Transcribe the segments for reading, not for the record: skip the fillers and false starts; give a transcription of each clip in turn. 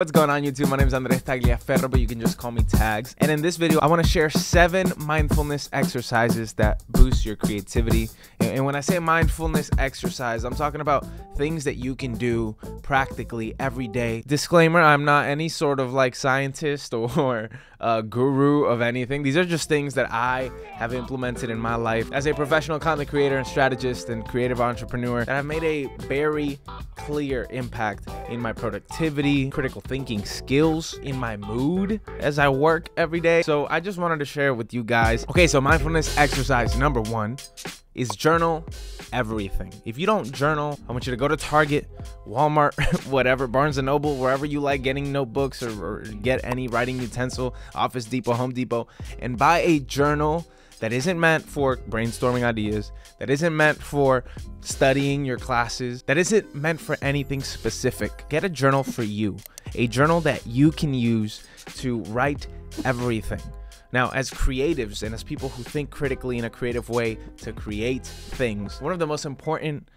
What's going on, YouTube? My name is Andres Tagliaferro, but you can just call me Tags. And in this video, I want to share 7 mindfulness exercises that boost your creativity. And when I say mindfulness exercise, I'm talking about things that you can do practically every day. Disclaimer, I'm not any sort of like scientist or guru of anything. These are just things that I have implemented in my life as a professional content creator and strategist and creative entrepreneur that have made a very clear impact in my productivity, critical thinking skills, in my mood as I work every day. So I just wanted to share with you guys. Okay, so mindfulness exercise number 1 is journal everything. If you don't journal, I want you to go to Target, Walmart, whatever, Barnes & Noble, wherever you like getting notebooks or get any writing utensil, Office Depot, Home Depot, and buy a journal that isn't meant for brainstorming ideas, that isn't meant for studying your classes, that isn't meant for anything specific. Get a journal for you, a journal that you can use to write everything. Now, as creatives and as people who think critically in a creative way to create things, one of the most important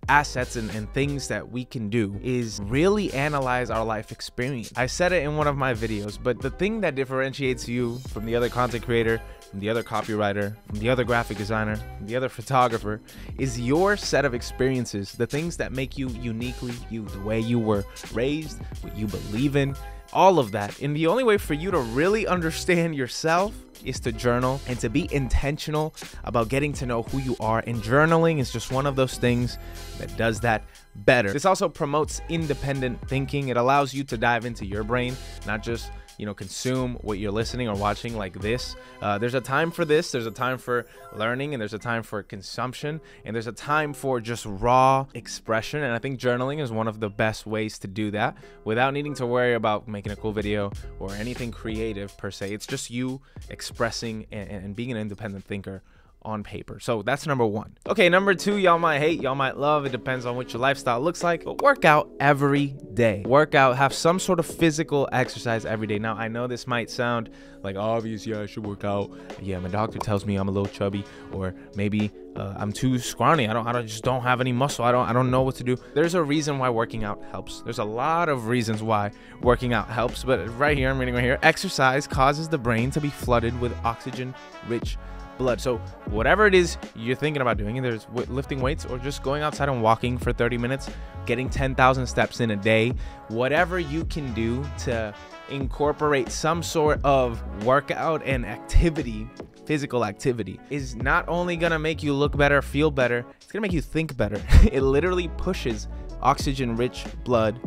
assets and things that we can do is really analyze our life experience. I said it in one of my videos, but the thing that differentiates you from the other content creator, from the other copywriter, from the other graphic designer, from the other photographer, is your set of experiences, the things that make you uniquely you, the way you were raised, what you believe in, all of that. And the only way for you to really understand yourself is to journal and to be intentional about getting to know who you are. And journaling is just one of those things that does that better. This also promotes independent thinking. It allows you to dive into your brain, not just consume what you're listening or watching like this. There's a time for this, there's a time for learning, and there's a time for consumption, and there's a time for just raw expression. And I think journaling is one of the best ways to do that without needing to worry about making a cool video or anything creative per se. It's just you expressing and being an independent thinker on paper. So that's number 1. Okay, number 2, y'all might hate, y'all might love. It depends on what your lifestyle looks like, but work out every day. Work out, have some sort of physical exercise every day. Now, I know this might sound like obvious. Yeah, I should work out. Yeah, my doctor tells me I'm a little chubby, or maybe I'm too scrawny. I just don't have any muscle. I don't know what to do. There's a reason why working out helps. There's a lot of reasons why working out helps, but right here, I'm reading right here. Exercise causes the brain to be flooded with oxygen-rich blood. So whatever it is you're thinking about doing, either it's lifting weights or just going outside and walking for 30 minutes, getting 10,000 steps in a day, whatever you can do to incorporate some sort of workout and activity, physical activity, is not only gonna make you look better, feel better, it's gonna make you think better. It literally pushes oxygen-rich blood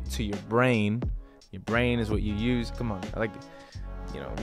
to your brain. Your brain is what you use. Come on,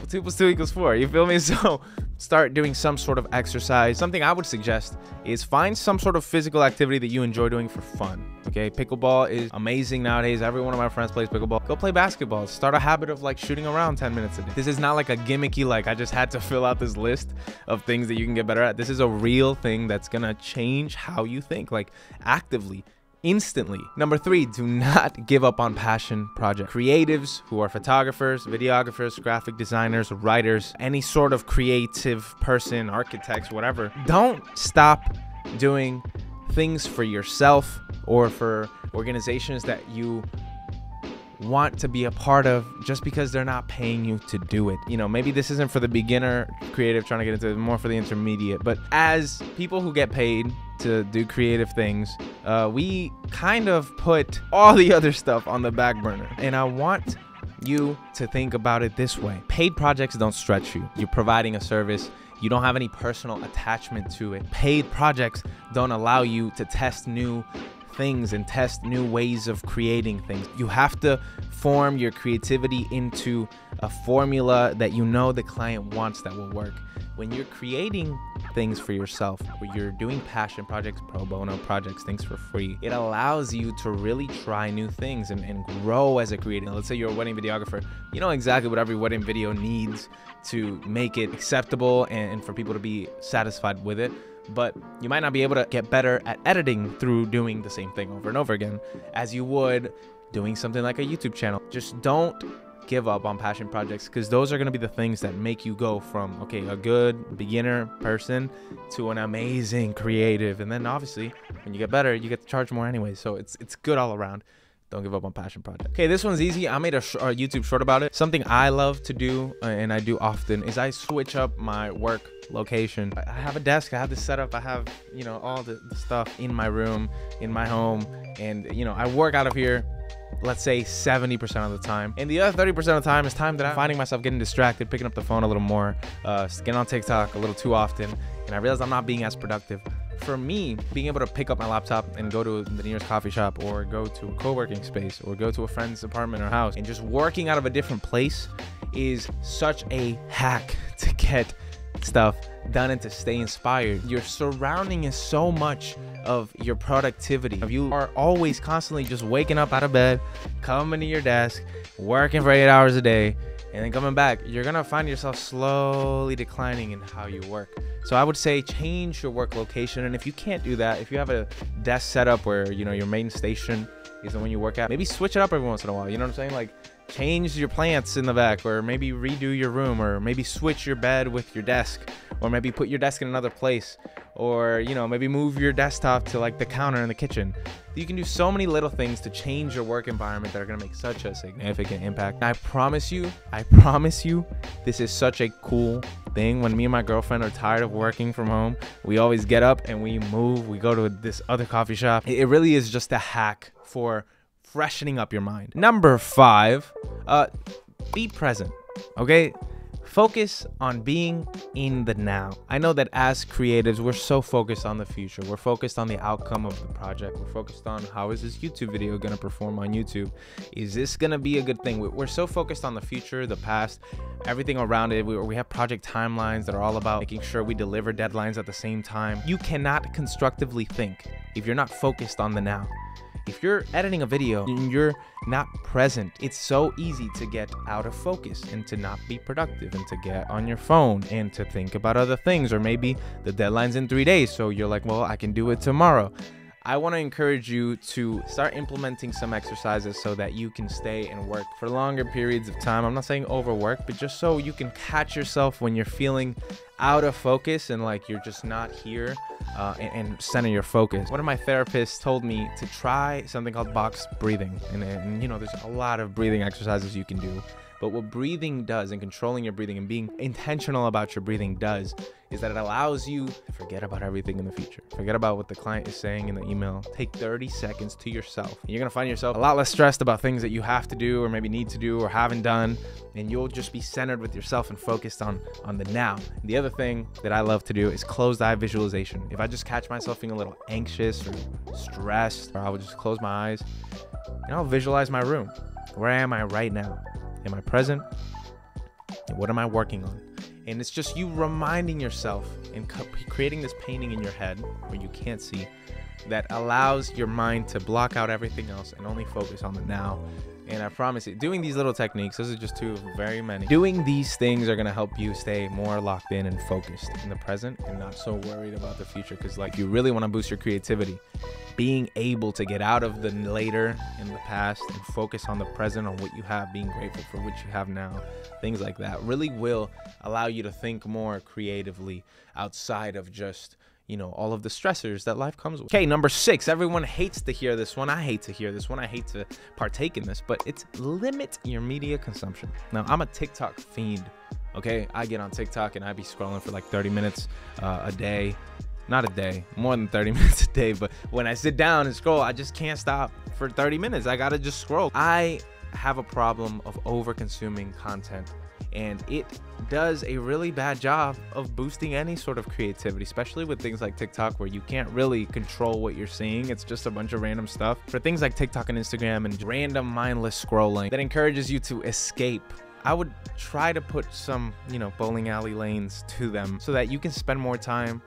2 + 2 = 4. You feel me? So start doing some sort of exercise. Something I would suggest is find some sort of physical activity that you enjoy doing for fun. Okay, pickleball is amazing nowadays. Every one of my friends plays pickleball. Go play basketball. Start a habit of like shooting around 10 minutes a day. This is not like a gimmicky, like I just had to fill out this list of things that you can get better at. This is a real thing that's gonna change how you think, like actively, instantly. Number 3, do not give up on passion projects. Creatives who are photographers, videographers, graphic designers, writers, any sort of creative person, architects, whatever, don't stop doing things for yourself or for organizations that you want to be a part of just because they're not paying you to do it. Maybe this isn't for the beginner creative trying to get into it, more for the intermediate. But as people who get paid to do creative things, we kind of put all the other stuff on the back burner. And I want you to think about it this way. Paid projects don't stretch you. You're providing a service. You don't have any personal attachment to it. Paid projects don't allow you to test new things and test new ways of creating things. You have to form your creativity into a formula that the client wants that will work. When you're creating things for yourself, when you're doing passion projects, pro bono projects, things for free, it allows you to really try new things and grow as a creator. Let's say you're a wedding videographer. You know exactly what every wedding video needs to make it acceptable and for people to be satisfied with it. But you might not be able to get better at editing through doing the same thing over and over again as you would doing something like a YouTube channel. Just don't give up on passion projects, because those are going to be the things that make you go from, okay, a good beginner person to an amazing creative. And then obviously when you get better, you get to charge more anyway. So it's good all around. Don't give up on passion project. Okay, this one's easy. I made a YouTube short about it. Something I love to do, and I do often, is I switch up my work location. I have a desk, I have this setup, I have, you know, all the stuff in my room, in my home, and, you know, I work out of here, let's say 70% of the time, and the other 30% of the time is time that I'm finding myself getting distracted, picking up the phone a little more, getting on TikTok a little too often, and I realize I'm not being as productive. For me, being able to pick up my laptop and go to the nearest coffee shop, or go to a co-working space, or go to a friend's apartment or house, and just working out of a different place is such a hack to get stuff done and to stay inspired. Your surrounding is so much of your productivity. If you are always constantly just waking up out of bed, coming to your desk, working for 8 hours a day, and then coming back, you're gonna find yourself slowly declining in how you work. So I would say change your work location. And if you can't do that, if you have a desk setup where, you know, your main station is the one you work at, maybe switch it up every once in a while. You know what I'm saying? Like, change your plants in the back, or maybe redo your room, or maybe switch your bed with your desk, or maybe put your desk in another place, or, you know, maybe move your desktop to like the counter in the kitchen. You can do so many little things to change your work environment that are going to make such a significant impact. I promise you, this is such a cool thing. When me and my girlfriend are tired of working from home, we always get up and we move, we go to this other coffee shop. It really is just a hack for freshening up your mind. Number 5, be present. Okay, focus on being in the now. I know that as creatives, we're so focused on the future. We're focused on the outcome of the project. We're focused on, how is this YouTube video going to perform on YouTube? Is this going to be a good thing? We're so focused on the future, the past, everything around it. We have project timelines that are all about making sure we deliver deadlines at the same time. You cannot constructively think if you're not focused on the now. If you're editing a video and you're not present, it's so easy to get out of focus and to not be productive, and to get on your phone and to think about other things, or maybe the deadline's in 3 days, so you're like, well, I can do it tomorrow. I want to encourage you to start implementing some exercises so that you can stay and work for longer periods of time. I'm not saying overwork, but just so you can catch yourself when you're feeling out of focus and like you're just not here, and center your focus. One of my therapists told me to try something called box breathing, and you know, there's a lot of breathing exercises you can do. But what breathing does, and controlling your breathing and being intentional about your breathing does, is that it allows you to forget about everything in the future. Forget about what the client is saying in the email. Take 30 seconds to yourself. You're gonna find yourself a lot less stressed about things that you have to do, or maybe need to do, or haven't done, and you'll just be centered with yourself and focused on the now. And the other thing that I love to do is closed eye visualization. If I just catch myself feeling a little anxious or stressed, or I would just close my eyes and I'll visualize my room. Where am I right now? Am I present? And what am I working on? And it's just you reminding yourself and creating this painting in your head where you can't see, that allows your mind to block out everything else and only focus on the now. And I promise you, doing these little techniques, this is just 2 of very many. Doing these things are going to help you stay more locked in and focused in the present, and not so worried about the future. Because like, if you really want to boost your creativity, being able to get out of the later and the past and focus on the present, on what you have, being grateful for what you have now, things like that really will allow you to think more creatively outside of just, you know, all of the stressors that life comes with. Okay, number 6, everyone hates to hear this one. I hate to hear this one. I hate to partake in this, but it's limit your media consumption. Now, I'm a TikTok fiend, okay? I get on TikTok and I be scrolling for like 30 minutes a day. Not a day, more than 30 minutes a day, but when I sit down and scroll, I just can't stop for 30 minutes. I gotta just scroll. I have a problem of over consuming content, and it does a really bad job of boosting any sort of creativity, especially with things like TikTok, where you can't really control what you're seeing. It's just a bunch of random stuff. For things like TikTok and Instagram and random mindless scrolling that encourages you to escape, I would try to put some, you know, bowling alley lanes to them so that you can spend more time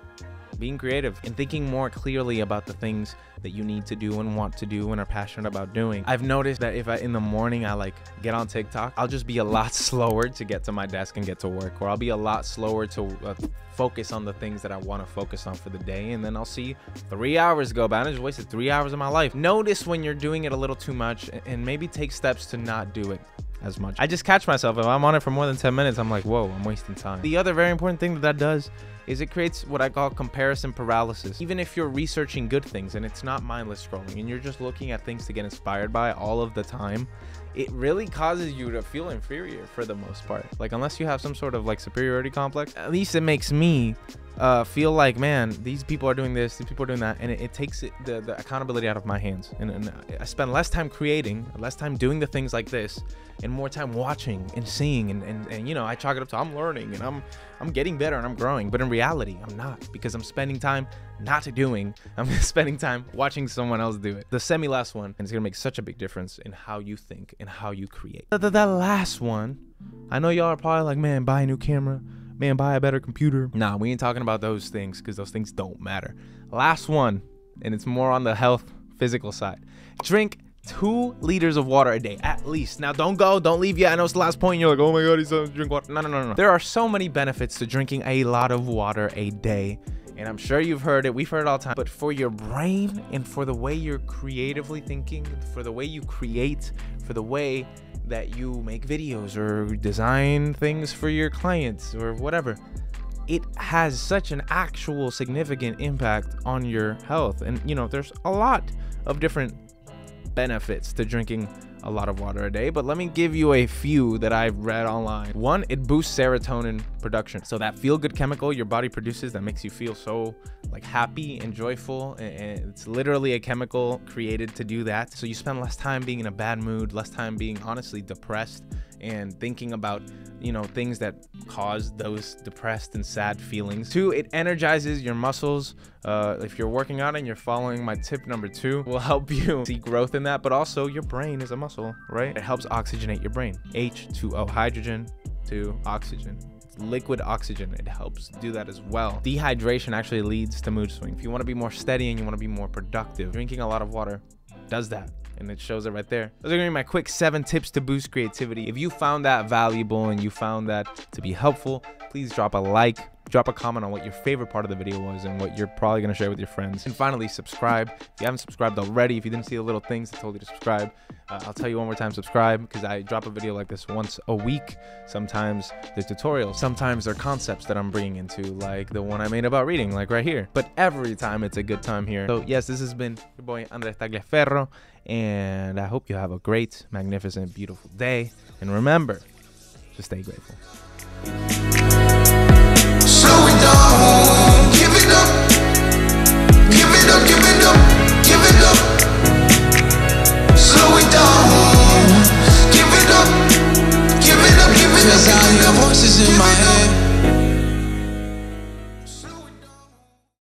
being creative and thinking more clearly about the things that you need to do and want to do and are passionate about doing. I've noticed that if in the morning I like get on TikTok, I'll just be a lot slower to get to my desk and get to work, or I'll be a lot slower to focus on the things that I want to focus on for the day, and then I'll see 3 hours go by and I just wasted 3 hours of my life. Notice when you're doing it a little too much, and maybe take steps to not do it as much. I just catch myself. If I'm on it for more than 10 minutes, I'm like, whoa, I'm wasting time. The other very important thing that does is it creates what I call comparison paralysis. Even if you're researching good things and it's not mindless scrolling and you're just looking at things to get inspired by all of the time, it really causes you to feel inferior for the most part. Like, unless you have some sort of like superiority complex, at least it makes me feel like, man, these people are doing this, these people are doing that, and it takes the accountability out of my hands. And I spend less time creating, less time doing the things like this, and more time watching and seeing, and you know, I chalk it up to I'm learning and I'm getting better and I'm growing. But in reality, I'm not, because I'm spending time not doing. I'm spending time watching someone else do it. The last one, and it's gonna make such a big difference in how you think and how you create. That last one, I know y'all are probably like, man, buy a new camera, man, buy a better computer. Nah, we ain't talking about those things, because those things don't matter. Last one, and it's more on the health, physical side. Drink 2 liters of water a day, at least. Now, don't leave yet. I know it's the last point. You're like, oh my God, he said drink water. No. There are so many benefits to drinking a lot of water a day. And I'm sure you've heard it. We've heard it all the time. But for your brain and for the way you're creatively thinking, for the way you create, for the way that you make videos or design things for your clients or whatever, it has such an actual significant impact on your health. And you know, there's a lot of different benefits to drinking a lot of water a day, but let me give you a few that I've read online. One, it boosts serotonin production. So that feel-good chemical your body produces that makes you feel so like happy and joyful, and it's literally a chemical created to do that. So you spend less time being in a bad mood, less time being honestly depressed and thinking about, you know, things that cause those depressed and sad feelings. 2, it energizes your muscles. If you're working out and you're following my tip number 2, will help you see growth in that. But also, your brain is a muscle, right? It helps oxygenate your brain. H2O, hydrogen to oxygen. It's liquid oxygen. It helps do that as well. Dehydration actually leads to mood swing. If you want to be more steady and you want to be more productive, drinking a lot of water does that. And it shows it right there. Those are gonna be my quick 7 tips to boost creativity. If you found that valuable and you found that to be helpful, please drop a like, drop a comment on what your favorite part of the video was and what you're probably gonna share with your friends. And finally, subscribe. If you haven't subscribed already, if you didn't see the little things that told you to subscribe, I'll tell you one more time, subscribe, because I drop a video like this once a week. Sometimes there's tutorials, sometimes there are concepts that I'm bringing into, like the one I made about reading, like right here. But every time it's a good time here. So yes, this has been your boy Andres Tagliaferro, and I hope you have a great, magnificent, beautiful day. And remember to stay grateful.